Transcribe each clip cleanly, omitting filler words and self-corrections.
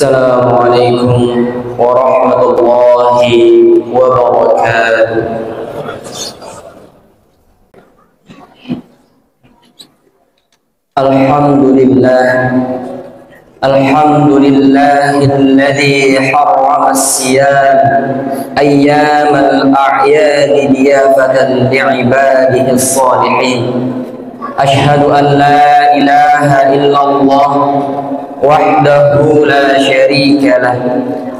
Assalamualaikum warahmatullahi wabarakatuh. Alhamdulillahilladzi harrama as-siyam ayyamal a'yadi diyafatan li'ibadihi as-salihin. Ashhadu an la ilaha illallah wahdahu la syarika lah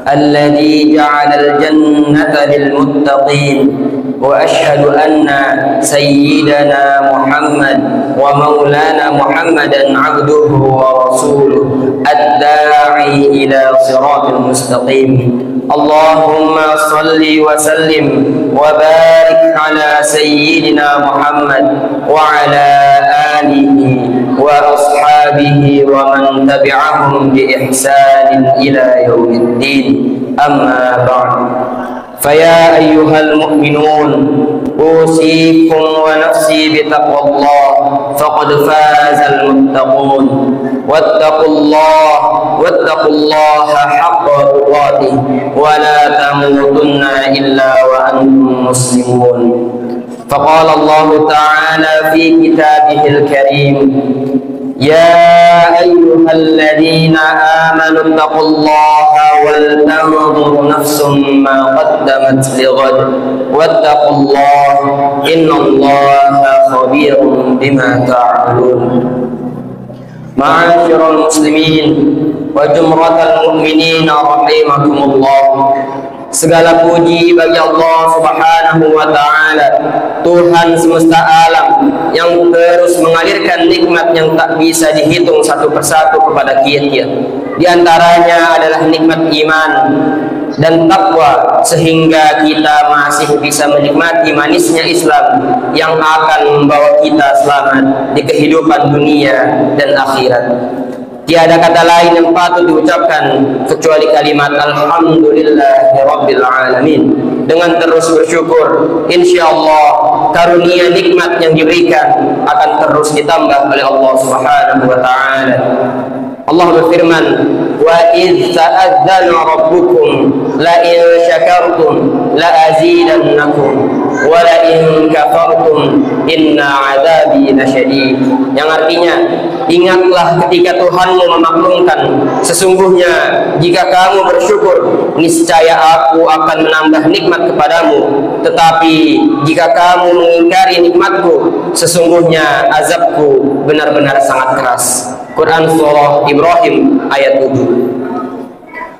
alladzi ja'alal jannata lil muttaqin wa ashhadu anna sayyidana Muhammad wa maulana Muhammadan abduhu wa rasuluhu ad-da'i ila siratal mustaqim. Allahumma salli wa sallim wa barik ala sayyidina Muhammad wa ala alihi wa ashabihi wa man tabi'ahum bi ihsanin ila yaumiddin. Amma ba'd. Faya ayyuhal mu'minun usikum wa nafsi bitaqwallah faqad fazal muttaqun wattaqullaha haqqa tuqatih wa la tamutunna illa wa antum muslimun. فقال الله تعالى في كتابه الكريم يا أيها الذين آمنوا اتقوا الله ولتنظر نفس ما قدمت لغد واتقوا الله إن الله خبير بما تعملون. معاشر المسلمين وجمرة المؤمنين رحمكم الله. Segala puji bagi Allah Subhanahu wa Ta'ala, Tuhan semesta alam yang terus mengalirkan nikmat yang tak bisa dihitung satu persatu kepada kita. Di antaranya adalah nikmat iman dan takwa, sehingga kita masih bisa menikmati manisnya Islam yang akan membawa kita selamat di kehidupan dunia dan akhirat. Tiada kata lain yang patut diucapkan kecuali kalimat Alhamdulillahi Rabbil Alamin. Dengan terus bersyukur, insyaallah karunia nikmat yang diberikan akan terus ditambah oleh Allah Subhanahu wa Ta'ala. Allah berfirman, wa idz ta'adzana rabbukum la in syakartum la azidannakum wa la in kafartum inna 'adzabi lasyadid. Yang artinya, ingatlah ketika Tuhanmu memaklumkan, sesungguhnya jika kamu bersyukur, niscaya aku akan menambah nikmat kepadamu, tetapi jika kamu mengingkari nikmatku, sesungguhnya azabku benar-benar sangat keras. Quran Surah Ibrahim ayat 7.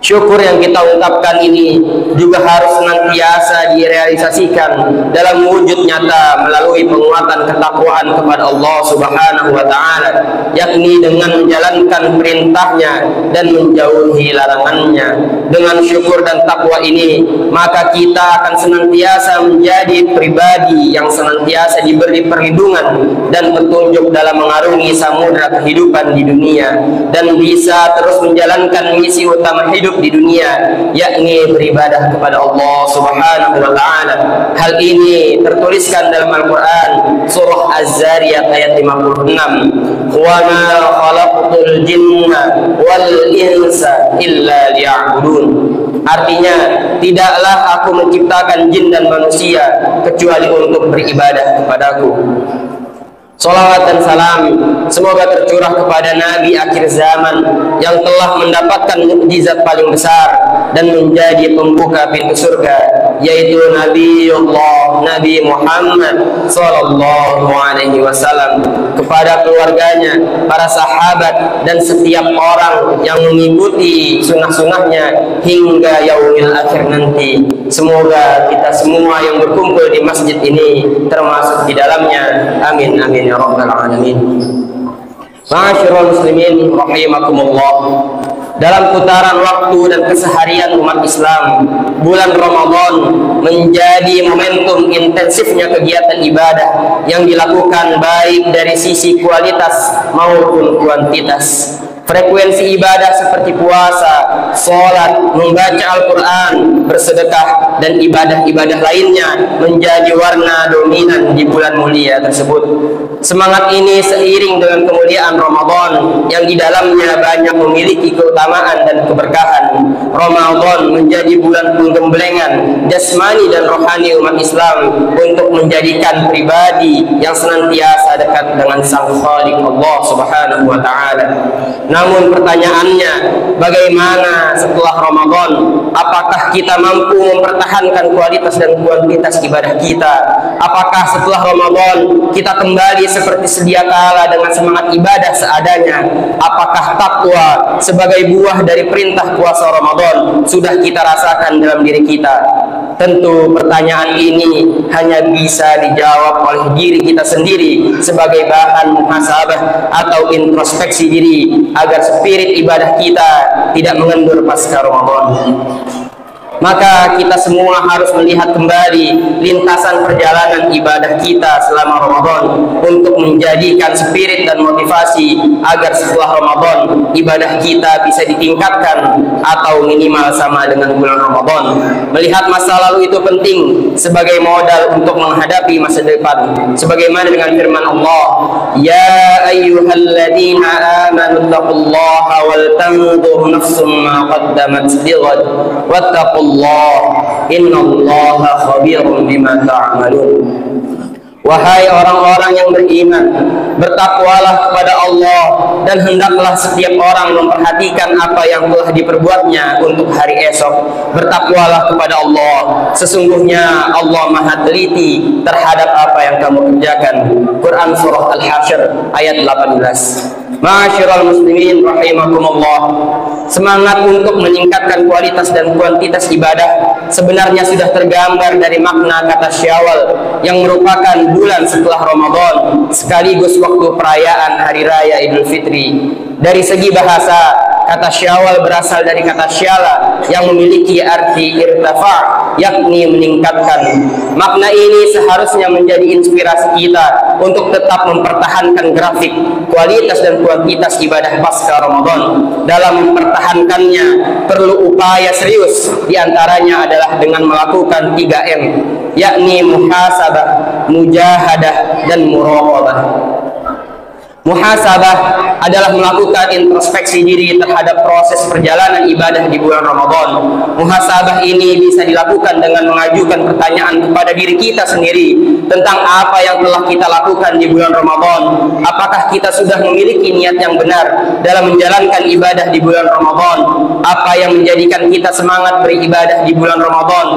Syukur yang kita ungkapkan ini juga harus senantiasa direalisasikan dalam wujud nyata melalui penguatan ketakwaan kepada Allah Subhanahu wa Ta'ala, yakni dengan menjalankan perintahnya dan menjauhi larangannya. Dengan syukur dan takwa ini, maka kita akan senantiasa menjadi pribadi yang senantiasa diberi perlindungan dan petunjuk dalam mengarungi samudra kehidupan di dunia, dan bisa terus menjalankan misi utama hidup di dunia, yakni beribadah kepada Allah Subhanahu wa Ta'ala. Hal ini tertuliskan dalam Al-Quran surah Az-Zariyat ayat 56, wa ma khalaqtul jinna wal insa illa liya'budun. Artinya, tidaklah aku menciptakan jin dan manusia kecuali untuk beribadah kepadaku. Salawat dan salam semoga tercurah kepada Nabi akhir zaman yang telah mendapatkan mukjizat paling besar dan menjadi pembuka pintu surga, yaitu Nabi Muhammad sallallahu alaihi wasallam, kepada keluarganya, para sahabat, dan setiap orang yang mengikuti sunnah-sunnahnya hingga yaumil akhir nanti. Semoga kita semua yang berkumpul di masjid ini termasuk di dalamnya. Amin amin ya rabbal alamin. Ma'asyiral muslimin rahimakumullah. Dalam putaran waktu dan keseharian umat Islam, bulan Ramadan menjadi momentum intensifnya kegiatan ibadah yang dilakukan baik dari sisi kualitas maupun kuantitas. Frekuensi ibadah seperti puasa, sholat, membaca Al-Quran, bersedekah, dan ibadah-ibadah lainnya menjadi warna dominan di bulan mulia tersebut. Semangat ini seiring dengan kemuliaan Ramadan yang di dalamnya banyak memiliki keutamaan dan keberkahan. Ramadan menjadi bulan penggemblengan jasmani dan rohani umat Islam untuk menjadikan pribadi yang senantiasa dekat dengan Sang Khaliq Allah Subhanahu wa Ta'ala. Namun pertanyaannya, bagaimana setelah Ramadan? Apakah kita mampu mempertahankan kualitas dan kuantitas ibadah kita? Apakah setelah Ramadan kita kembali seperti sedia kala dengan semangat ibadah seadanya? Apakah takwa sebagai buah dari perintah puasa Ramadan sudah kita rasakan dalam diri kita? Tentu pertanyaan ini hanya bisa dijawab oleh diri kita sendiri sebagai bahan muhasabah atau introspeksi diri agar spirit ibadah kita tidak mengendur pasca Ramadan. Maka kita semua harus melihat kembali lintasan perjalanan ibadah kita selama Ramadan untuk menjadikan spirit dan motivasi agar setelah Ramadan ibadah kita bisa ditingkatkan atau minimal sama dengan bulan Ramadan. Melihat masa lalu itu penting sebagai modal untuk menghadapi masa depan. Sebagaimana dengan firman Allah, "Ya ayyuhalladzina amanu taqullaha wal tanzur nafsum ma qaddamat lighad wattaqu Allah, innallaha khabirum bima ta'malun." Wahai orang-orang yang beriman, bertakwalah kepada Allah dan hendaklah setiap orang memperhatikan apa yang telah diperbuatnya untuk hari esok. Bertakwalah kepada Allah, sesungguhnya Allah Maha teliti terhadap apa yang kamu kerjakan. Quran Surah Al-Hasyr ayat 18. Ma'asyiral muslimin rahimakumullah, semangat untuk meningkatkan kualitas dan kuantitas ibadah sebenarnya sudah tergambar dari makna kata Syawal yang merupakan bulan setelah Ramadan sekaligus waktu perayaan Hari Raya Idul Fitri. Dari segi bahasa, kata Syawal berasal dari kata syala yang memiliki arti irtafa, yakni meningkatkan. Makna ini seharusnya menjadi inspirasi kita untuk tetap mempertahankan grafik, kualitas dan kuantitas ibadah pasca Ramadan. Dalam mempertahankannya perlu upaya serius, diantaranya adalah dengan melakukan 3M, yakni muhasabah, mujahadah, dan muraqabah. Muhasabah adalah melakukan introspeksi diri terhadap proses perjalanan ibadah di bulan Ramadan. Muhasabah ini bisa dilakukan dengan mengajukan pertanyaan kepada diri kita sendiri tentang apa yang telah kita lakukan di bulan Ramadan. Apakah kita sudah memiliki niat yang benar dalam menjalankan ibadah di bulan Ramadan? Apa yang menjadikan kita semangat beribadah di bulan Ramadan?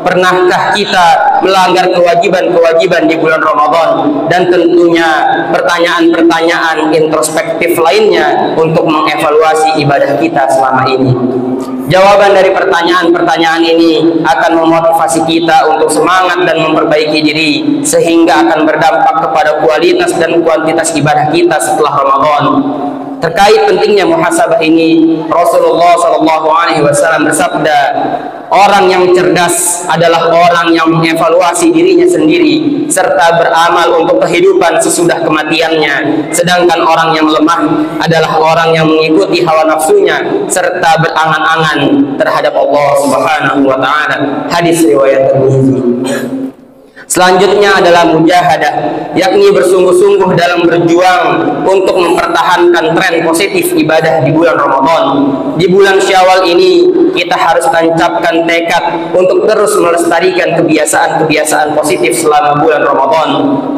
Pernahkah kita melanggar kewajiban-kewajiban di bulan Ramadan? Dan tentunya pertanyaan-pertanyaan introspektif lainnya untuk mengevaluasi ibadah kita selama ini. Jawaban dari pertanyaan-pertanyaan ini akan memotivasi kita untuk semangat dan memperbaiki diri sehingga akan berdampak kepada kualitas dan kuantitas ibadah kita setelah Ramadan. Terkait pentingnya muhasabah ini, Rasulullah SAW bersabda, orang yang cerdas adalah orang yang mengevaluasi dirinya sendiri serta beramal untuk kehidupan sesudah kematiannya. Sedangkan orang yang lemah adalah orang yang mengikuti hawa nafsunya serta berangan-angan terhadap Allah Subhanahu wa Ta'ala. Hadis riwayat Tirmidzi. Selanjutnya adalah mujahadah, yakni bersungguh-sungguh dalam berjuang untuk mempertahankan tren positif ibadah di bulan Ramadan. Di bulan Syawal ini kita harus tancapkan tekad untuk terus melestarikan kebiasaan-kebiasaan positif selama bulan Ramadan.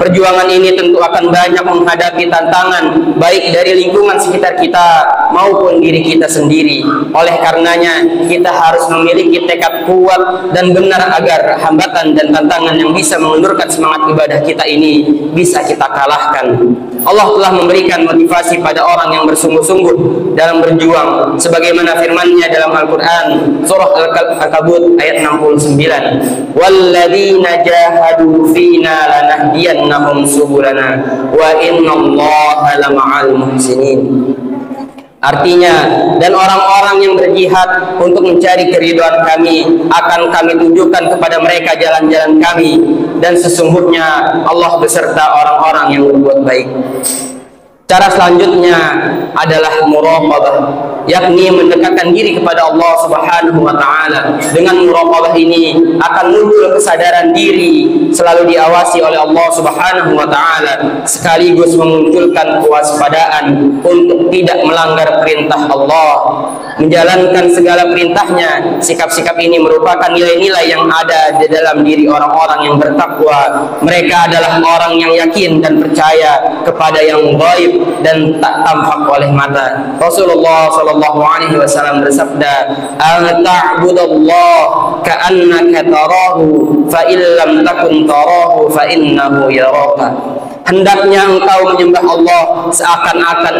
Perjuangan ini tentu akan banyak menghadapi tantangan baik dari lingkungan sekitar kita maupun diri kita sendiri. Oleh karenanya kita harus memiliki tekad kuat dan benar agar hambatan dan tantangan yang bisa menundurkan semangat ibadah kita ini bisa kita kalahkan. Allah telah memberikan motivasi pada orang yang bersungguh-sungguh dalam berjuang sebagaimana firman-Nya dalam Al-Qur'an surah Al-Ankabut ayat 69, "Walladzina jahadu fina lanahdiyannahum subulana wa innallaha lama'al muhsinin." Artinya, dan orang-orang yang berjihad untuk mencari keridhaan kami akan kami tunjukkan kepada mereka jalan-jalan kami, dan sesungguhnya Allah beserta orang-orang yang berbuat baik. Cara selanjutnya adalah muraqabah, yakni mendekatkan diri kepada Allah Subhanahu wa taala. Dengan muraqabah ini akan muncul kesadaran diri selalu diawasi oleh Allah Subhanahu wa taala, sekaligus memunculkan kewaspadaan untuk tidak melanggar perintah Allah, menjalankan segala perintahnya. Sikap-sikap ini merupakan nilai-nilai yang ada di dalam diri orang-orang yang bertakwa. Mereka adalah orang yang yakin dan percaya kepada yang gaib dan tak tampak oleh mata. Rasulullah sallallahu alaihi wasallam bersabda, "Ta'budallah ka'annaka tarahu, fa in lam takun tarahu fa innahu yaraka." Hendaknya engkau menyembah Allah seakan-akan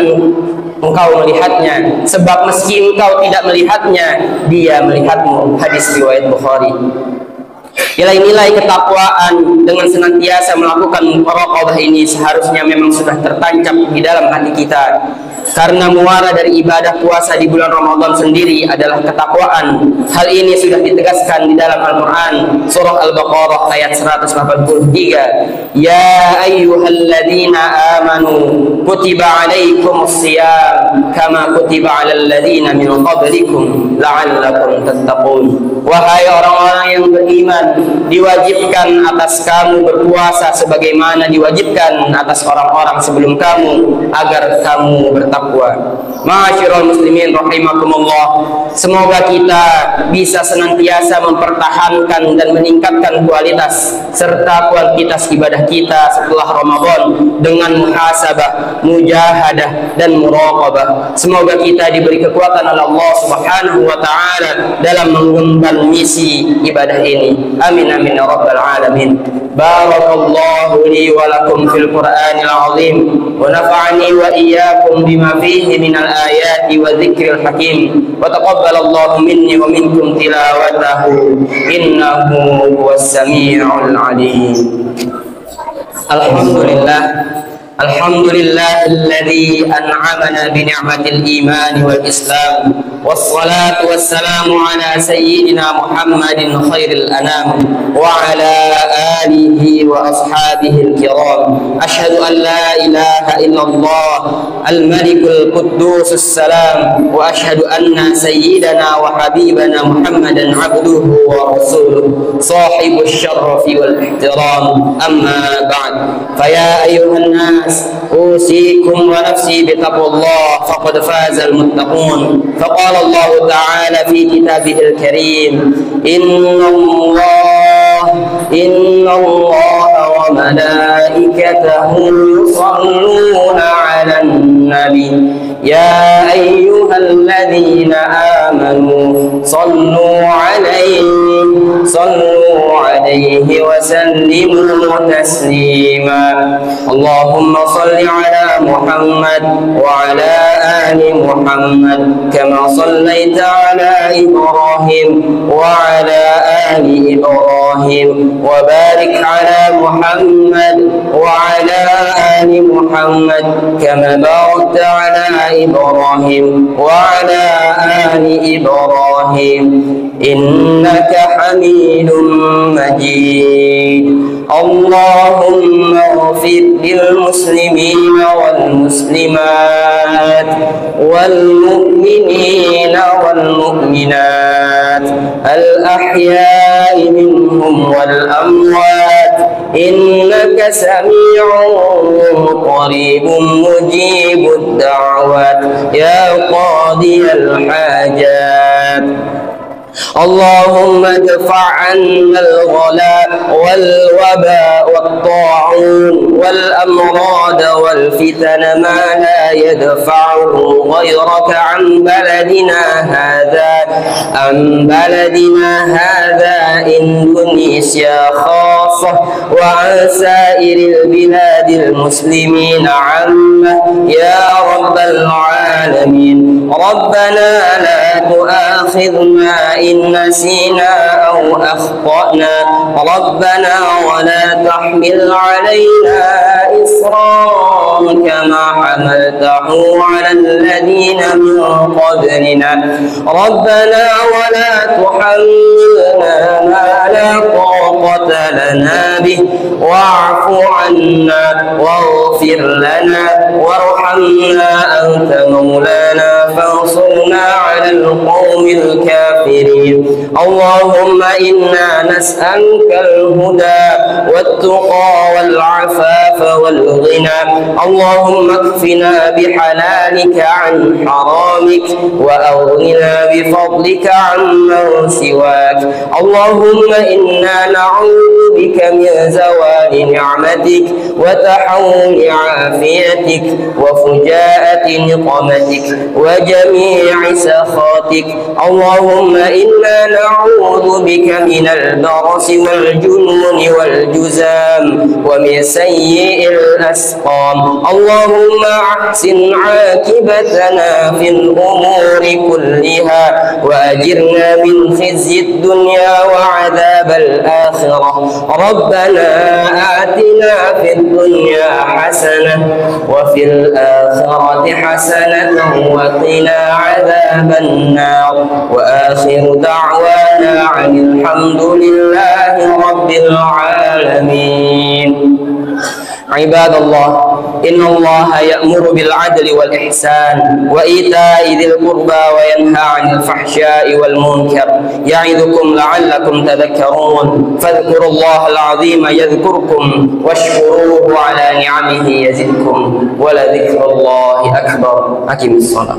engkau melihatnya, sebab meski engkau tidak melihatnya, Dia melihatmu. Hadis riwayat Bukhari. Nilai-nilai ketakwaan dengan senantiasa melakukan muraqabah ini seharusnya memang sudah tertancap di dalam hati kita, karena muara dari ibadah puasa di bulan Ramadan sendiri adalah ketakwaan. Hal ini sudah ditegaskan di dalam Al-Quran, surah Al-Baqarah ayat 183. Ya ayyuhalladzina amanu kutiba alaikumus siyam kama kutiba alal ladzina min qablikum la'allakum tattaqun. Wahai orang-orang yang beriman, diwajibkan atas kamu berpuasa sebagaimana diwajibkan atas orang-orang sebelum kamu agar kamu bertakwa. Ma'asyiral muslimin rahimakumullah, semoga kita bisa senantiasa mempertahankan dan meningkatkan kualitas serta kuantitas ibadah kita setelah Ramadan dengan muhasabah, mujahadah dan muraqabah. Semoga kita diberi kekuatan oleh Allah Subhanahu wa taala dalam mengemban misi ibadah ini. Amin amin ya rabbal alamin. Barakallahu li wa lakum fil Qur'anil azim wa nafa'ani wa iyyakum bima fihi minal ayati wa dzikril hakim wa taqabbalallahu minni wa minkum tilawatahu innahu huwas samiul alim. Alhamdulillah, alhamdulillahilladzi an'amana bi ni'matil iman wal islam, wassalatu wassalamu ala sayyidina Muhammadin khairil anam wa ala alihi wa ashabihi al-kiram. Ashhadu an la ilaha illallah al-malikul quddusus salam wa ashhadu anna sayyidana wa habibana Muhammadan abduhu wa rasuluh sahibus syarrafi wal ihtiram. Amma ba'd, faya ayyuhan nas usikum wa nafsi bitaqwallah faqad fazal muttaqun. Faqala Allah ta'ala fi kitabihil karim, inna Allah wa malaikatahu yusalluna 'alan nabi ya ayyuhalladzina amanu sallu 'alaihi wa sallimu taslima. Allahumma salli 'ala Muhammad wa 'ala ali Muhammad kama sallaita 'ala Ibrahim wa 'ala ali Ibrahim wa barik 'ala Muhammad wa 'ala ali Muhammad kama barakta 'ala Ibrahim wa 'ala ali Ibrahim innaka Hamidum Majid. Allahumma ighfir lil muslimina wal muslimat wal mu'minina wal mu'minat al ahya'i minhum wal amwat innaka sami'un qaribun mujibud da'wat ya qadiyal hajat. اللهم ادفع عنا الغلاء والوباء والطاعون والأمراض والفتن ما لا يدفعه غيرك عن بلدنا هذا إندونيسيا خاصة وعن سائر البلاد المسلمين عامة يا رب العالمين. ربنا لا تؤاخذنا إن نسينا أو أخطأنا ربنا ولا تحمل علينا إصرا كما حملته على الذين من قبلنا ربنا ولا تحملنا ما لا طاقة لنا به واعف عنا واغفر واغفر لنا وارحمنا أنت مولانا فانصرنا على القوم الكافرين. اللهم إنا نسألك الهدى والتقى والعفاف والغنى. اللهم اكفنا بحلالك عن حرامك وأغننا بفضلك عمن سواك. اللهم إنا نعوذ بك من زوال نعمتك وتحول عافيتك وفجاءة نقمتك وجميع سخاتك. اللهم إنا نعوذ بك من البرص والجنون والجزام ومن سيء الأسقام. اللهم أحسن عاقبتنا في الأمور كلها وأجرنا من خزي الدنيا وعذاب الآخرة. ربنا آتنا في الدنيا حسنة وفي الآخرة حسنة وقنا عذاب النار. وآخر دعوانا عن الحمد لله رب العالمين. عباد الله، إن الله يأمر بالعدل والإحسان وإيتاء ذي القربى وينهى عن الفحشاء والمنكر يعظكم لعلكم تذكرون. فاذكروا الله العظيم يذكركم واشكروه على نعمه يزدكم ولذكر الله أكبر. أقم الصلاة.